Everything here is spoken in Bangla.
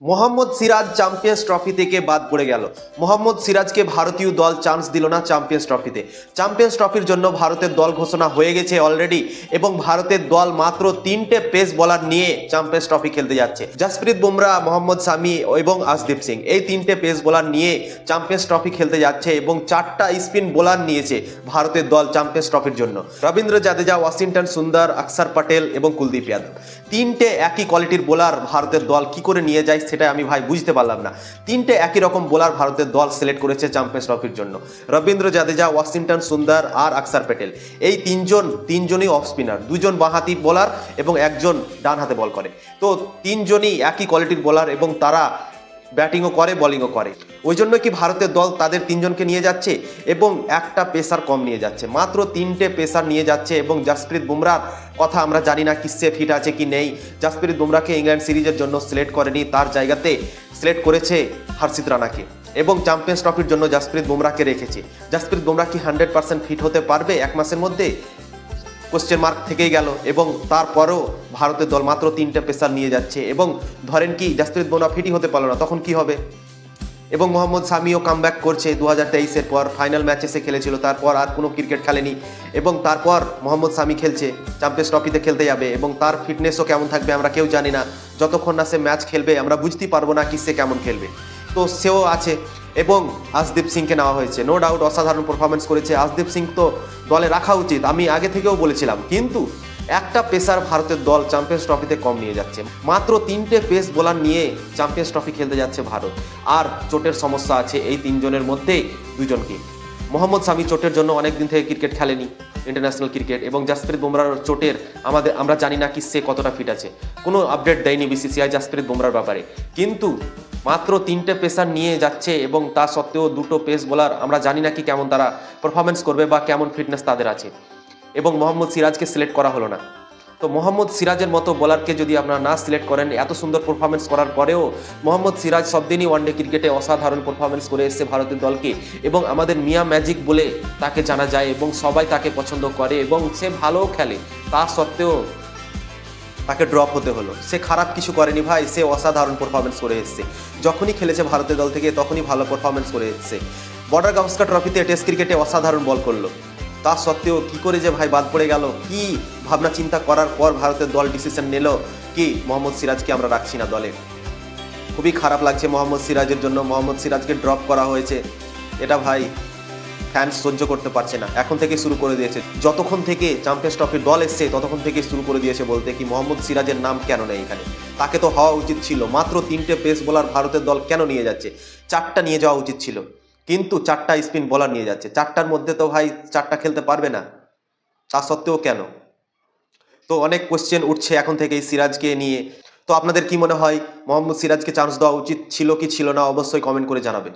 মোহাম্মদ সিরাজ চ্যাম্পিয়ন্স ট্রফি থেকে বাদ পড়ে গেল। মোহাম্মদ সিরাজকে ভারতীয় দল চান্স দিল না চ্যাম্পিয়ন্স ট্রফিতে। চ্যাম্পিয়ন্স ট্রফির জন্য ভারতের দল ঘোষণা হয়ে গেছে অলরেডি, এবং ভারতের দল মাত্র 3টে পেস বোলার নিয়ে চ্যাম্পিয়ন্স ট্রফি খেলতে যাচ্ছে। জসপ্রীত বুমরা, মোহাম্মদ শামি এবং আশদীপ সিং, এই 3টে পেস বোলার নিয়ে চ্যাম্পিয়ন্স ট্রফি খেলতে যাচ্ছে, এবং 4টা স্পিন বোলার নিয়েছে ভারতের দল চ্যাম্পিয়ন্স ট্রফির জন্য। রবীন্দ্র জাদেজা, ওয়াশিংটন সুন্দর, অক্ষর পটেল এবং কুলদীপ যাদব, 3টে একই কোয়ালিটির বোলার ভারতের দল কি করে নিয়ে যায় সেটা আমি ভাই বুঝতে পারলাম না। 3টে একই রকম বোলার ভারতের দল সিলেক্ট করেছে চ্যাম্পিয়ন্স ট্রফির জন্য। রবীন্দ্র জাদেজা, ওয়াশিংটন সুন্দর আর অক্ষর পটেল, এই তিনজনই অফ স্পিনার, 2জন বাঁহাতি বোলার এবং 1জন ডান হাতে বল করে। তো 3জনই একই কোয়ালিটির বোলার এবং তারা ব্যাটিংও করে বোলিংও করে। ওই জন্য কি ভারতের দল তাদের 3জনকে নিয়ে যাচ্ছে এবং একটা পেসার কম নিয়ে যাচ্ছে, মাত্র 3টে পেসার নিয়ে যাচ্ছে। এবং জসপ্রীত বুমরার কথা আমরা জানি না কি সে ফিট আছে কি নেই। জসপ্রীত বুমরাকে ইংল্যান্ড সিরিজের জন্য সিলেক্ট করেনি, তার জায়গাতে সিলেক্ট করেছে হর্ষিত রানাকে, এবং চ্যাম্পিয়ন্স ট্রফির জন্য জসপ্রীত বুমরাকে রেখেছে। জসপ্রীত বুমরা কি 100% ফিট হতে পারবে 1 মাসের মধ্যে? কোশ্চেন মার্ক থেকেই গেল। এবং তারপরেও ভারতের দল মাত্র 3টে পেসার নিয়ে যাচ্ছে, এবং ধরেন কি জসপ্রীত বুমরা ফিটই হতে পারলো না, তখন কি হবে? এবং মোহাম্মদ শামিও কামব্যাক করছে 2023-এর পর, ফাইনাল ম্যাচে সে খেলেছিল, তারপর আর কোনো ক্রিকেট খেলেনি, এবং তারপর মোহাম্মদ শামি খেলছে, চ্যাম্পিয়ন্স ট্রফিতে খেলতে যাবে, এবং তার ফিটনেসও কেমন থাকবে আমরা কেউ জানি না। যতক্ষণ না সে ম্যাচ খেলবে আমরা বুঝতেই পারবো না কি সে কেমন খেলবে। তো সেও আছে। এবং আশদীপ সিংকে নেওয়া হয়েছে, নো ডাউট অসাধারণ পারফরমেন্স করেছে। আশদীপ সিং তো দলে রাখা উচিত, আমি আগে থেকেও বলেছিলাম, কিন্তু একটা পেসার ভারতের দল চ্যাম্পিয়ন্স ট্রফিতে কম নিয়ে যাচ্ছে। মাত্র 3টে পেস বোলার নিয়ে চ্যাম্পিয়ন্স ট্রফি খেলতে যাচ্ছে ভারত। আর চোটের সমস্যা আছে এই 3জনের মধ্যে 2জনকে। মোহাম্মদ শামি চোটের জন্য অনেকদিন থেকে ক্রিকেট খেলেনি, ইন্টারন্যাশনাল ক্রিকেট। এবং জসপ্রীত বুমরার চোটের আমরা জানি না কি সে কতটা ফিট আছে, কোনো আপডেট দেয়নি বিসিসিআই জসপ্রীত বুমরার ব্যাপারে। কিন্তু মাত্র 3টে পেসার নিয়ে যাচ্ছে, এবং তা সত্ত্বেও 2টো পেস বোলার আমরা জানি না কি কেমন তারা পারফরমেন্স করবে বা কেমন ফিটনেস তাদের আছে। এবং মোহাম্মদ সিরাজকে সিলেক্ট করা হলো না। তো মোহাম্মদ সিরাজের মতো বোলারকে যদি আপনারা না সিলেক্ট করেন, এত সুন্দর পারফরমেন্স করার পরেও, মোহাম্মদ সিরাজ সবদিনই ওয়ানডে ক্রিকেটে অসাধারণ পারফরমেন্স করে এসেছে ভারতের দলকে, এবং আমাদের মিয়া ম্যাজিক বলে তাকে জানা যায়, এবং সবাই তাকে পছন্দ করে, এবং সে ভালোও খেলে। তা সত্ত্বেও তাকে ড্রপ হতে হলো। সে খারাপ কিছু করেনি ভাই, সে অসাধারণ পারফরমেন্স করে এসেছে। যখনই খেলেছে ভারতের দল থেকে তখনই ভালো পারফরমেন্স করে এসেছে। বর্ডার গাভাস্কার ট্রফিতে টেস্ট ক্রিকেটে অসাধারণ বল করলো। তা সত্ত্বেও কি করে যে ভাই বাদ পড়ে গেল, কি ভাবনা চিন্তা করার পর ভারতের দল ডিসিশন নিল কি মোহাম্মদ সিরাজকে আমরা রাখছি না দলে। খুবই খারাপ লাগছে মোহাম্মদ সিরাজের জন্য। মোহাম্মদ সিরাজকে ড্রপ করা হয়েছে, এটা ভাই ফ্যান্স সহ্য করতে পারছে না। এখন থেকে শুরু করে দিয়েছে, যতক্ষণ থেকে চ্যাম্পিয়ন্স ট্রফির দল এসছে ততক্ষণ থেকে শুরু করে দিয়েছে বলতে কি মোহাম্মদ সিরাজের নাম কেন নেই এখানে। তাকে তো হওয়া উচিত ছিল। মাত্র 3টে পেস বোলার ভারতের দল কেন নিয়ে যাচ্ছে? 4টা নিয়ে যাওয়া উচিত ছিল, কিন্তু 4টা স্পিন বোলার নিয়ে যাচ্ছে। 4টার মধ্যে তো ভাই 4টা খেলতে পারবে না, তা সত্ত্বেও কেন? তো অনেক কোশ্চেন উঠছে এখন থেকেই সিরাজকে নিয়ে। তো আপনাদের কি মনে হয়, মোহাম্মদ সিরাজকে চান্স দেওয়া উচিত ছিল কি ছিল না? অবশ্যই কমেন্ট করে জানাবেন।